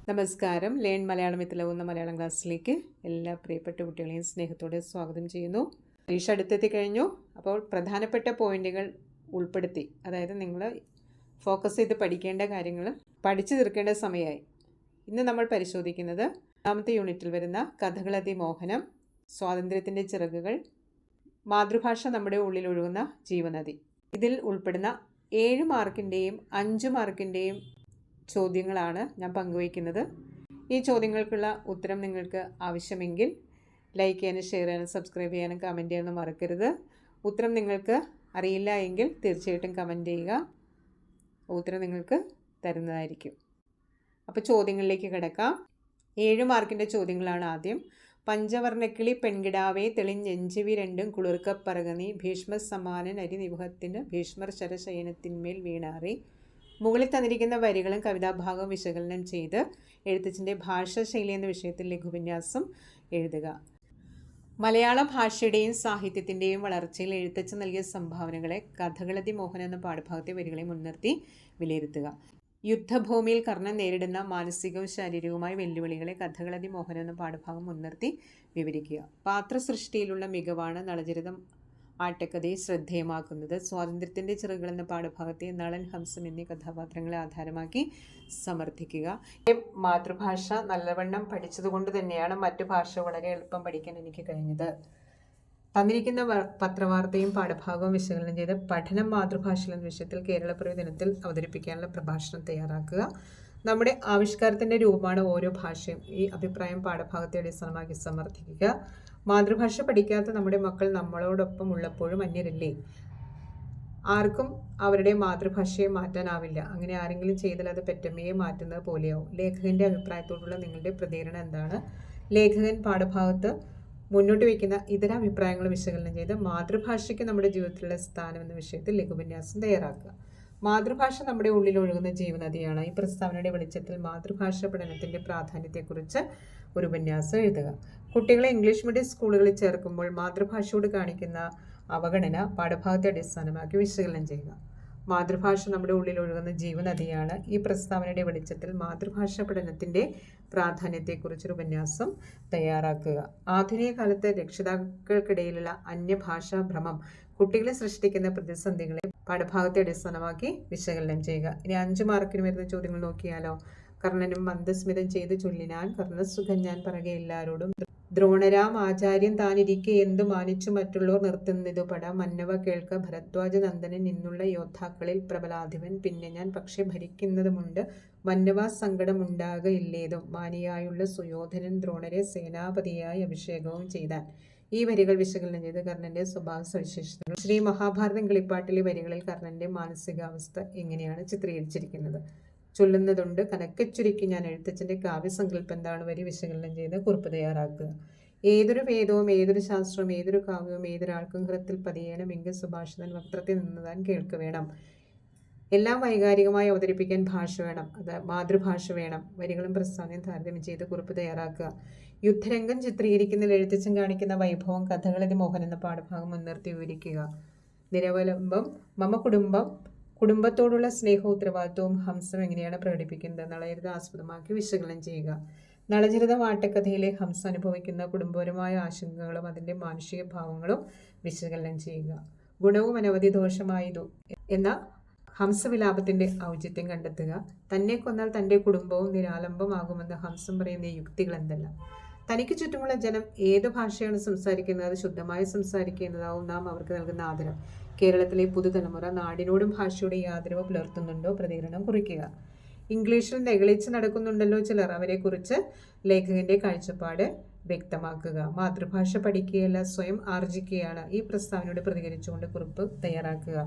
നമസ്കാരം. ലേൺ മലയാളം വിത്ത് മലയാളം ക്ലാസ്സിലേക്ക് എല്ലാ പ്രിയപ്പെട്ട കുട്ടികളെയും സ്നേഹത്തോടെ സ്വാഗതം ചെയ്യുന്നു. പരീക്ഷ അടുത്തെത്തി കഴിഞ്ഞു. അപ്പോൾ പ്രധാനപ്പെട്ട പോയിന്റുകൾ ഉൾപ്പെടുത്തി, അതായത് നിങ്ങൾ ഫോക്കസ് ചെയ്ത് പഠിക്കേണ്ട കാര്യങ്ങൾ പഠിച്ചു തീർക്കേണ്ട സമയമായി. ഇന്ന് നമ്മൾ പരിശോധിക്കുന്നത് 4ാമത്തെ യൂണിറ്റിൽ വരുന്ന കഥകളതിമോഹനം, സ്വാതന്ത്ര്യത്തിൻ്റെ ചിറകുകൾ, മാതൃഭാഷ നമ്മുടെ ഉള്ളിൽ ഒഴുകുന്ന ജീവനദി. ഇതിൽ ഉൾപ്പെടുന്ന 7 മാർക്കിൻ്റെയും 5 മാർക്കിൻ്റെയും ചോദ്യങ്ങളാണ് ഞാൻ പങ്കുവയ്ക്കുന്നത്. ഈ ചോദ്യങ്ങൾക്കുള്ള ഉത്തരം നിങ്ങൾക്ക് ആവശ്യമെങ്കിൽ ലൈക്ക് ചെയ്യാനും ഷെയർ ചെയ്യാനും സബ്സ്ക്രൈബ് ചെയ്യാനും കമൻറ്റ് ചെയ്യാനും മറക്കരുത്. ഉത്തരം നിങ്ങൾക്ക് അറിയില്ല എങ്കിൽ തീർച്ചയായിട്ടും കമൻറ്റ് ചെയ്യുക. ഉത്തരം നിങ്ങൾക്ക് തരുന്നതായിരിക്കും. അപ്പോൾ ചോദ്യങ്ങളിലേക്ക് കിടക്കാം. 7 മാർക്കിൻ്റെ ചോദ്യങ്ങളാണ് ആദ്യം. പഞ്ചവർണ്ണക്കിളി പെൺകിടാവേ തെളിഞ്ഞെഞ്ചിവി രണ്ടും കുളിർക്കപ്പറകനീ ഭീഷ്മ സമാനൻ അരിനിവുഹത്തിന് ഭീഷ്മർ ശരശയനത്തിന്മേൽ വീണാറി. മുകളിൽ തന്നിരിക്കുന്ന വരികളും കവിതാഭാഗവും വിശകലനം ചെയ്ത് എഴുത്തച്ഛൻ്റെ ഭാഷാശൈലി എന്ന വിഷയത്തിൽ ലഘുവിന്യാസം എഴുതുക. മലയാള ഭാഷയുടെയും സാഹിത്യത്തിൻ്റെയും വളർച്ചയിൽ എഴുത്തച്ഛൻ നൽകിയ സംഭാവനകളെ കഥകളതിമോഹനം എന്ന പാഠഭാഗത്തെ വരികളെ മുൻനിർത്തി വിലയിരുത്തുക. യുദ്ധഭൂമിയിൽ കർണൻ നേരിടുന്ന മാനസികവും ശാരീരികവുമായ വെല്ലുവിളികളെ കഥകളതിമോഹനം എന്ന പാഠഭാഗം മുൻനിർത്തി വിവരിക്കുക. പാത്രസൃഷ്ടിയിലുള്ള മികവാണ് നളചരിതം ആട്ടക്കഥയെ ശ്രദ്ധേയമാക്കുന്നത്. സ്വാതന്ത്ര്യത്തിൻ്റെ ചിറകുകൾ എന്ന പാഠഭാഗത്തെ നളൻ, ഹംസം എന്നീ കഥാപാത്രങ്ങളെ ആധാരമാക്കി സമർത്ഥിക്കുക. മാതൃഭാഷ നല്ലവണ്ണം പഠിച്ചതുകൊണ്ട് തന്നെയാണ് മറ്റു ഭാഷ വളരെ എളുപ്പം പഠിക്കാൻ എനിക്ക് കഴിഞ്ഞത്. തന്നിരിക്കുന്ന പത്രവാർത്തയും പാഠഭാഗവും വിശകലനം ചെയ്ത് പഠനം മാതൃഭാഷയിൽ എന്ന വിഷയത്തിൽ കേരളപ്പിറവി ദിനത്തിൽ അവതരിപ്പിക്കാനുള്ള പ്രഭാഷണം തയ്യാറാക്കുക. നമ്മുടെ ആവിഷ്കാരത്തിൻ്റെ രൂപമാണ് ഓരോ ഭാഷയും. ഈ അഭിപ്രായം പാഠഭാഗത്തെ അടിസ്ഥാനമാക്കി സമർത്ഥിക്കുക. മാതൃഭാഷ പഠിക്കാത്ത നമ്മുടെ മക്കൾ നമ്മളോടൊപ്പം ഉള്ളപ്പോഴും അന്യരല്ലേ? ആർക്കും അവരുടെ മാതൃഭാഷയെ മാറ്റാനാവില്ല. അങ്ങനെ ആരെങ്കിലും ചെയ്താൽ അത് പെറ്റമ്മയെ മാറ്റുന്നത് പോലെയാവും. ലേഖകൻ്റെ അഭിപ്രായത്തോടുള്ള നിങ്ങളുടെ പ്രതികരണം എന്താണ്? ലേഖകൻ പാഠഭാഗത്ത് മുന്നോട്ട് വയ്ക്കുന്ന ഇതര അഭിപ്രായങ്ങൾ വിശകലനം ചെയ്ത് മാതൃഭാഷയ്ക്ക് നമ്മുടെ ജീവിതത്തിലുള്ള സ്ഥാനം എന്ന വിഷയത്തിൽ ലഘുവിന്യാസം തയ്യാറാക്കുക. മാതൃഭാഷ നമ്മുടെ ഉള്ളിൽ ഒഴുകുന്ന ജീവനദിയാണ്. ഈ പ്രസ്താവനയുടെ വെളിച്ചത്തിൽ മാതൃഭാഷ പഠനത്തിൻ്റെ പ്രാധാന്യത്തെക്കുറിച്ച് ഒരു ഉപന്യാസം എഴുതുക. കുട്ടികളെ ഇംഗ്ലീഷ് മീഡിയം സ്കൂളുകളിൽ ചേർക്കുമ്പോൾ മാതൃഭാഷയോട് കാണിക്കുന്ന അവഗണന പാഠഭാഗത്തെ അടിസ്ഥാനമാക്കി വിശകലനം ചെയ്യുക. മാതൃഭാഷ നമ്മുടെ ഉള്ളിൽ ഒഴുകുന്ന ജീവനദിയാണ്. ഈ പ്രസ്താവനയുടെ വെളിച്ചത്തിൽ മാതൃഭാഷ പഠനത്തിൻ്റെ പ്രാധാന്യത്തെക്കുറിച്ചൊരു ഉപന്യാസം തയ്യാറാക്കുക. ആധുനിക കാലത്ത് രക്ഷിതാക്കൾക്കിടയിലുള്ള അന്യഭാഷാ ഭ്രമം കുട്ടികളെ സൃഷ്ടിക്കുന്ന പ്രതിസന്ധികളെ പാഠഭാഗത്തെ അടിസ്ഥാനമാക്കി വിശകലനം ചെയ്യുക. ഇനി 5 മാർക്കിന് വരുന്ന ചോദ്യങ്ങൾ നോക്കിയാലോ. കർണനും മന്ദസ്മിതം ചെയ്ത് ചൊല്ലിനാൻ കർണസുഖം ഞാൻ പറകെ എല്ലാവരോടും ദ്രോണരാം ആചാര്യൻ താനിരിക്കെ എന്തു മാനിച്ചു മറ്റുള്ളവർ നിർത്തുന്നിതു പട മന്നവ കേൾക്ക ഭരദ്വാജ നന്ദനൻ നിന്നുള്ള യോദ്ധാക്കളിൽ പ്രബലാധിപൻ പിന്നെ ഞാൻ പക്ഷെ ഭരിക്കുന്നതുമുണ്ട് മന്നവ സങ്കടമുണ്ടാകയില്ലേതും മാനിയായുള്ള സുയോധനൻ ദ്രോണരെ സേനാപതിയായി അഭിഷേകവും ചെയ്താൻ. ഈ വരികൾ വിശകലനം ചെയ്ത് കർണന്റെ സ്വഭാവ സവിശേഷതകൾ. ശ്രീ മഹാഭാരതം കിളിപ്പാട്ടിലെ വരികളിൽ കർണന്റെ മാനസികാവസ്ഥ എങ്ങനെയാണ് ചിത്രീകരിച്ചിരിക്കുന്നത്? ചൊല്ലുന്നതുണ്ട് കനക്കച്ചുരുക്കി ഞാൻ എഴുത്തച്ഛൻ്റെ കാവ്യസങ്കല്പം എന്താണ്? വരി വിശകലനം ചെയ്ത് കുറിപ്പ് തയ്യാറാക്കുക. ഏതൊരു വേദവും ഏതൊരു ശാസ്ത്രവും ഏതൊരു കാവ്യവും ഏതൊരാൾക്കും ഹൃത്തിൽ പതിയണമെങ്കിൽ സുഭാഷിതൻ വക്രത്തിൽ നിന്നതാൻ കേൾക്ക വേണം. എല്ലാം വൈകാരികമായി അവതരിപ്പിക്കാൻ ഭാഷ വേണം, അത് മാതൃഭാഷ വേണം. വരികളും പ്രസ്താവനയും താരതമ്യം ചെയ്ത് കുറിപ്പ് തയ്യാറാക്കുക. യുദ്ധരംഗം ചിത്രീകരിക്കുന്നതിൽ എഴുത്തച്ഛൻ കാണിക്കുന്ന വൈഭവം കഥകളതിമോഹനം എന്ന പാഠഭാഗം മുൻനിർത്തി വിവരിക്കുക. നിരവലംബം മമ കുടുംബത്തോടുള്ള സ്നേഹവും ഉത്തരവാദിത്വവും ഹംസം എങ്ങനെയാണ് പ്രകടിപ്പിക്കുന്നത്? നളചരിതം ആസ്പദമാക്കി വിശകലനം ചെയ്യുക. നളചരിതം ആട്ടക്കഥയിലെ ഹംസം അനുഭവിക്കുന്ന കുടുംബപരമായ ആശങ്കകളും അതിൻ്റെ മാനുഷിക ഭാവങ്ങളും വിശകലനം ചെയ്യുക. ഗുണവും അനവധി ദോഷമായതു എന്ന ഹംസവിലാപത്തിൻ്റെ ഔചിത്യം കണ്ടെത്തുക. തന്നെ കൊന്നാൽ തൻ്റെ കുടുംബവും നിരാലംബമാകുമെന്ന് ഹംസം പറയുന്ന യുക്തികൾ എന്തെല്ലാം? തനിക്ക് ചുറ്റുമുള്ള ജനം ഏത് ഭാഷയാണ് സംസാരിക്കുന്നത് അത് ശുദ്ധമായി സംസാരിക്കുന്നതാവും നാം അവർക്ക് നൽകുന്ന ആദരം. കേരളത്തിലെ പുതുതലമുറ നാടിനോടും ഭാഷയോടും ആദരവ് പുലർത്തുന്നുണ്ടോ? പ്രതികരണം കുറിക്കുക. ഇംഗ്ലീഷിൽ നെഗളിച്ച് നടക്കുന്നുണ്ടല്ലോ ചിലർ, അവരെക്കുറിച്ച് ലേഖകൻ്റെ കാഴ്ചപ്പാട് വ്യക്തമാക്കുക. മാതൃഭാഷ പഠിക്കുകയല്ല സ്വയം ആർജിക്കുകയാണ്. ഈ പ്രസ്താവനയോട് പ്രതികരിച്ചുകൊണ്ട് കുറിപ്പ് തയ്യാറാക്കുക.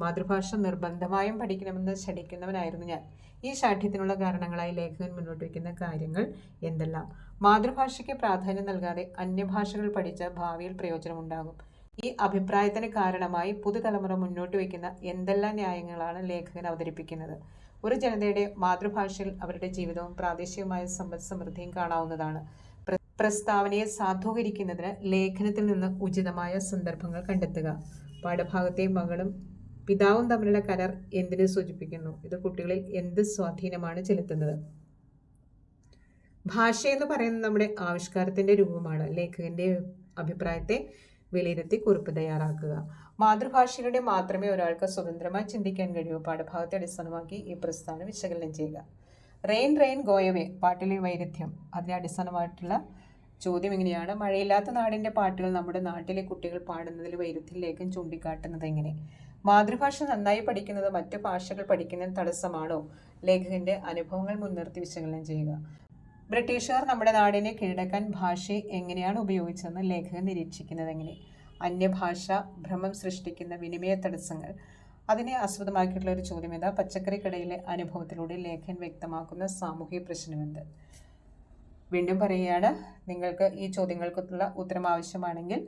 മാതൃഭാഷ നിർബന്ധമായും പഠിക്കണമെന്ന് ശഠിക്കുന്നവനായിരുന്നു ഞാൻ. ഈ ശാഠ്യത്തിനുള്ള കാരണങ്ങളായി ലേഖകൻ മുന്നോട്ട് വയ്ക്കുന്ന കാര്യങ്ങൾ എന്തെല്ലാം? മാതൃഭാഷയ്ക്ക് പ്രാധാന്യം നൽകാതെ അന്യഭാഷകൾ പഠിച്ച ഭാവിയിൽ പ്രയോജനമുണ്ടാകും. ഈ അഭിപ്രായത്തിന് കാരണമായി പുതുതലമുറ മുന്നോട്ട് വയ്ക്കുന്ന എന്തെല്ലാം ന്യായങ്ങളാണ് ലേഖകൻ അവതരിപ്പിക്കുന്നത്? ഒരു ജനതയുടെ മാതൃഭാഷയിൽ അവരുടെ ജീവിതവും പ്രാദേശികമായ സമ്പദ് സമൃദ്ധിയും കാണാവുന്നതാണ്. പ്രസ്താവനയെ സാധൂകരിക്കുന്നതിന് ലേഖനത്തിൽ നിന്ന് ഉചിതമായ സന്ദർഭങ്ങൾ കണ്ടെത്തുക. പാഠഭാഗത്തെ മകളും പിതാവും തമ്മിലുള്ള കരാർ എന്തിനെ സൂചിപ്പിക്കുന്നു? ഇത് കുട്ടികളിൽ എന്ത് സ്വാധീനമാണ് ചെലുത്തുന്നത്? ഭാഷയെന്ന് പറയുന്നത് നമ്മുടെ ആവിഷ്കാരത്തിൻ്റെ രൂപമാണ്. ലേഖകൻ്റെ അഭിപ്രായത്തെ വിലയിരുത്തി കുറിപ്പ് തയ്യാറാക്കുക. മാതൃഭാഷയിലൂടെ മാത്രമേ ഒരാൾക്ക് സ്വതന്ത്രമായി ചിന്തിക്കാൻ കഴിയൂ. പാഠഭാഗത്തെ അടിസ്ഥാനമാക്കി ഈ പ്രസ്താവന വിശകലനം ചെയ്യുക. റെയിൻ റെയിൻ ഗോയവേ പാട്ടിലെ വൈരുദ്ധ്യം. അതിനെ അടിസ്ഥാനമായിട്ടുള്ള ചോദ്യം ഇങ്ങനെയാണ്: മഴയില്ലാത്ത നാടിൻ്റെ പാട്ടുകൾ നമ്മുടെ നാട്ടിലെ കുട്ടികൾ പാടുന്നതിൽ വൈരുദ്ധ്യം ലേഖകൻ ചൂണ്ടിക്കാട്ടുന്നത് എങ്ങനെ? മാതൃഭാഷ നന്നായി പഠിക്കുന്നത് മറ്റു ഭാഷകൾ പഠിക്കുന്നതിന് തടസ്സമാണോ? ലേഖകൻ്റെ അനുഭവങ്ങൾ മുൻനിർത്തി വിശകലനം ചെയ്യുക. ബ്രിട്ടീഷുകാർ നമ്മുടെ നാടിനെ കീഴടക്കാൻ ഭാഷയെ എങ്ങനെയാണ് ഉപയോഗിച്ചതെന്ന് ലേഖകൻ നിരീക്ഷിക്കുന്നത് എങ്ങനെ? അന്യഭാഷ ഭ്രമം സൃഷ്ടിക്കുന്ന വിനിമയ തടസ്സങ്ങൾ. അതിനെ ആസ്പദമാക്കിയിട്ടുള്ള ഒരു ചോദ്യം ഇതാ: പച്ചക്കറിക്കടയിലെ അനുഭവത്തിലൂടെ ലേഖകൻ വ്യക്തമാക്കുന്ന സാമൂഹിക പ്രശ്നമെന്ത്? വീണ്ടും പറയുകയാണ്, നിങ്ങൾക്ക് ഈ ചോദ്യങ്ങൾക്കുള്ള ഉത്തരം ആവശ്യമാണെങ്കിൽ